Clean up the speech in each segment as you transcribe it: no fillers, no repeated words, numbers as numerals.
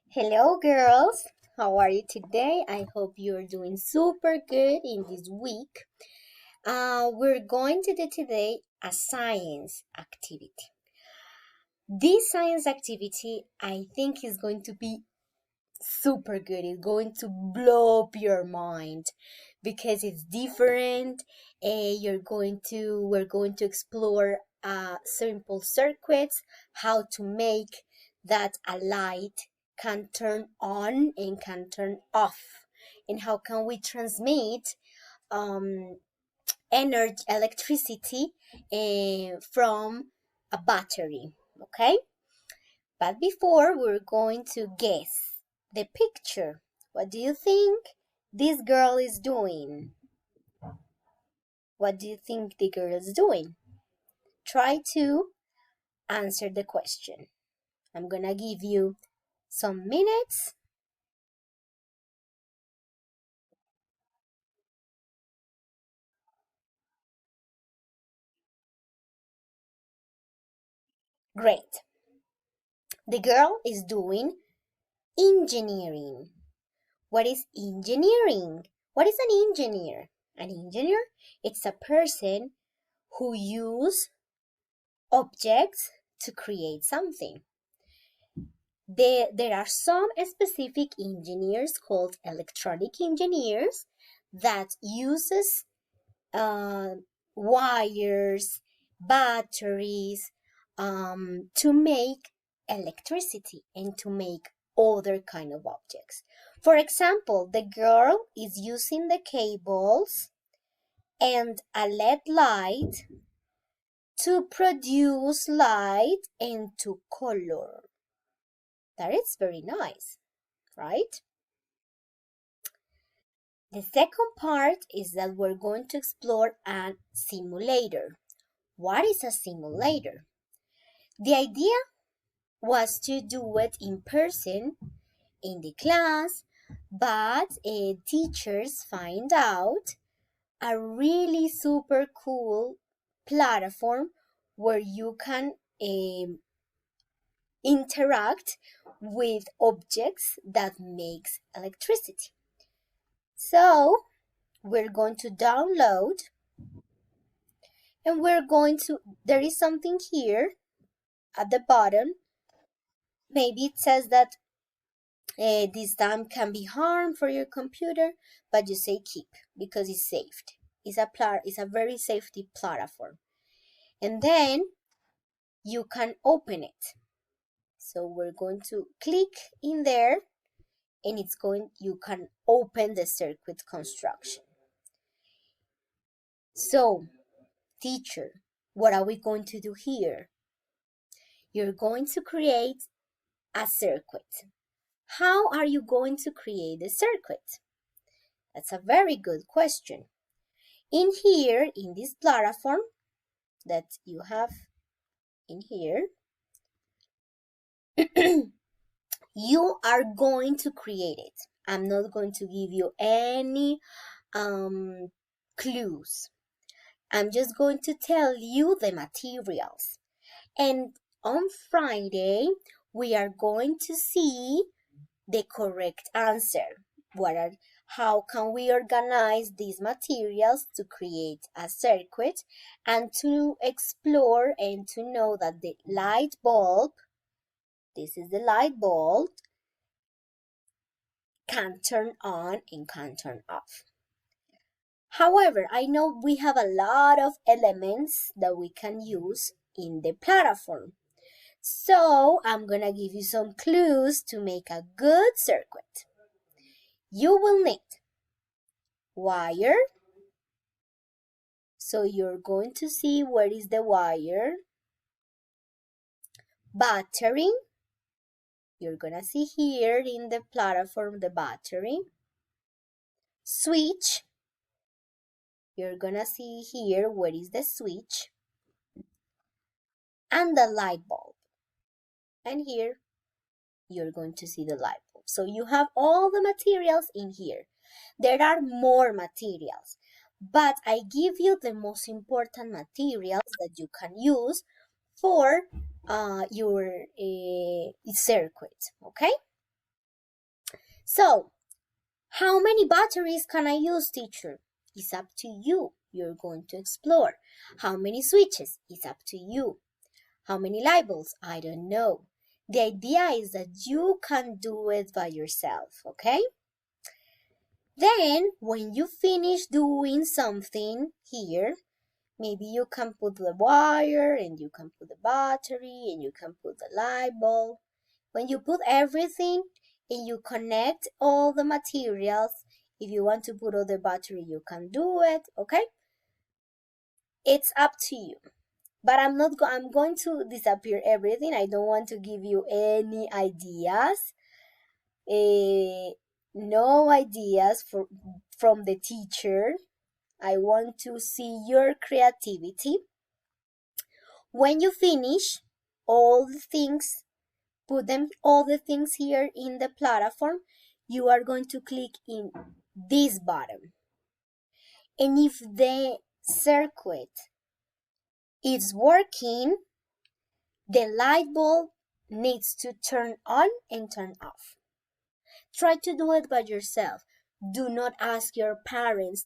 Hello, girls. How are you today? I hope you're doing super good in this week. We're going to do today a science activity. This science activity, I think, is going to be super good. It's going to blow up your mind because it's different. We're going to explore simple circuits, how to make that a light can turn on and can turn off, and how can we transmit um, energy, electricity from a battery. Okay, but before we're going to guess the picture. What do you think this girl is doing? What do you think the girl is doing? Try to answer the question. I'm gonna give you some minutes. Great. The girl is doing engineering. What is engineering? What is an engineer? An engineer? It's a person who use objects to create something. There are some specific engineers called electronic engineers that uses uh, wires, batteries to make electricity and to make other kind of objects. For example, the girl is using the cables and a LED light to produce light into color. That is very nice, right? The second part is that we're going to explore a simulator. What is a simulator? The idea was to do it in person in the class, but teachers find out a really super cool platform where you can interact with objects that makes electricity. So we're going to download and there is something here at the bottom. Maybe it says that this time can be harm for your computer, but you say keep because it's saved. It's a very safety platform. And then you can open it. So we're going to click in there and you can open the circuit construction. So, teacher, what are we going to do here? You're going to create a circuit. How are you going to create a circuit? That's a very good question. In here, in this platform that you have in here, you are going to create it. I'm not going to give you any clues. I'm just going to tell you the materials. And on Friday, we are going to see the correct answer. How can we organize these materials to create a circuit and to explore and to know that the light bulb, this is the light bulb, can turn on and can turn off. However, I know we have a lot of elements that we can use in the platform. So I'm gonna give you some clues to make a good circuit. You will need wire. So you're going to see where is the wire. Battery. You're gonna see here in the platform the battery. Switch. You're gonna see here where is the switch. And the light bulb. And here you're going to see the light bulb. So you have all the materials in here. There are more materials, but I give you the most important materials that you can use for your circuit, okay? So, how many batteries can I use, teacher? It's up to you. You're going to explore. How many switches? It's up to you. How many light bulbs? I don't know. The idea is that you can do it by yourself, okay? Then, when you finish doing something here, maybe you can put the wire and you can put the battery and you can put the light bulb. When you put everything and you connect all the materials, if you want to put other battery, you can do it, okay? It's up to you. But I'm going to disappear everything. I don't want to give you any ideas. No ideas from the teacher. I want to see your creativity. When you finish all the things, put them all the things here in the platform, you are going to click in this button. And if the circuit is working, the light bulb needs to turn on and turn off. Try to do it by yourself. Do not ask your parents,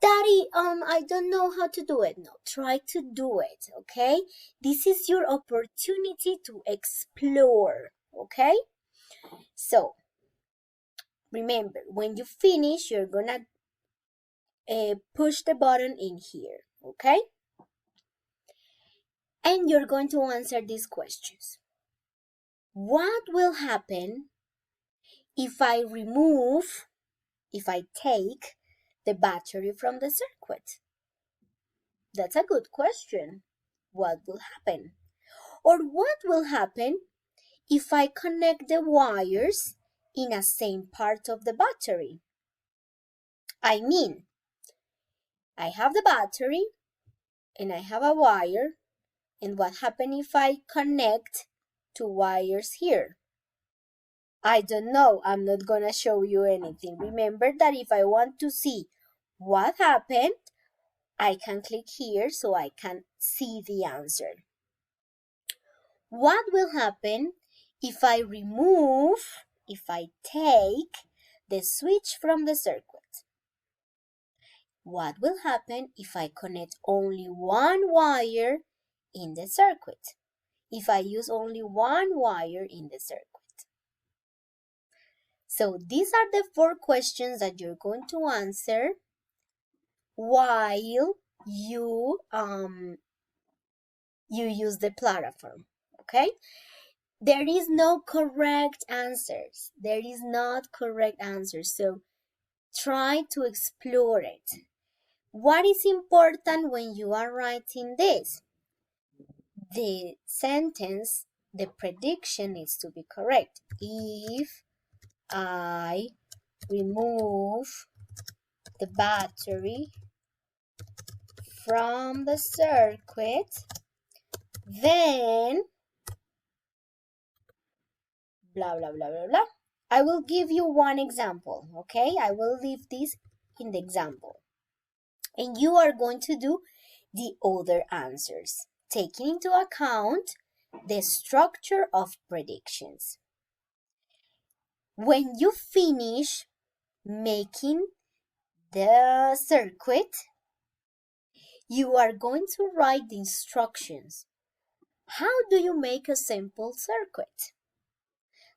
Daddy, I don't know how to do it. No, try to do it, okay? This is your opportunity to explore, okay? So, remember, when you finish, you're gonna push the button in here, okay? And you're going to answer these questions. What will happen if I take the battery from the circuit? That's a good question. What will happen? Or what will happen if I connect the wires in a same part of the battery? I mean, I have the battery and I have a wire, and what happens if I connect two wires here? I don't know. I'm not gonna show you anything. Remember that if I want to see what happened, I can click here so I can see the answer. What will happen if I take the switch from the circuit? What will happen if I connect only one wire in the circuit? If I use only one wire in the circuit? So these are the 4 questions that you're going to answer while you use the platform, okay? There is no correct answers. There is not correct answers. So try to explore it. What is important when you are writing this? The sentence, the prediction needs to be correct. If I remove the battery from the circuit, then blah, blah, blah, blah, blah. I will give you one example, okay? I will leave this in the example. And you are going to do the other answers, taking into account the structure of predictions. When you finish making the circuit, you are going to write the instructions. How do you make a simple circuit?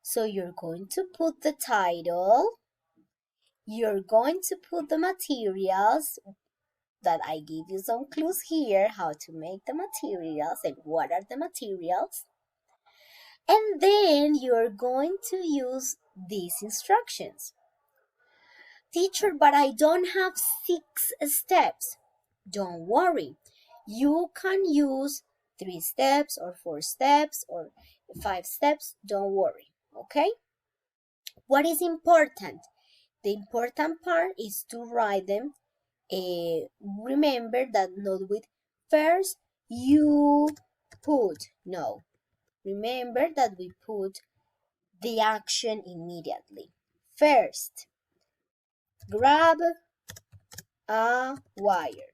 So you're going to put the title, you're going to put the materials, that I give you some clues here how to make the materials and what are the materials. And then you're going to use these instructions. Teacher, but I don't have 6 steps. Don't worry. You can use 3 steps or 4 steps or 5 steps. Don't worry, okay? What is important? The important part is to write them. Remember that not with first you put, no. Remember that we put the action immediately. First, grab a wire.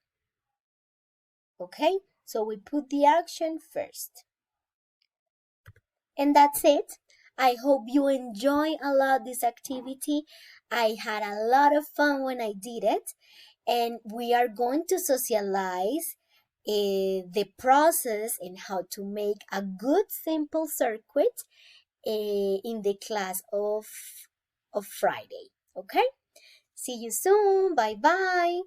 Okay, so we put the action first. And that's it. I hope you enjoy a lot this activity. I had a lot of fun when I did it, and we are going to socialize the process and how to make a good simple circuit in the class of Friday. Okay? See you soon. Bye bye.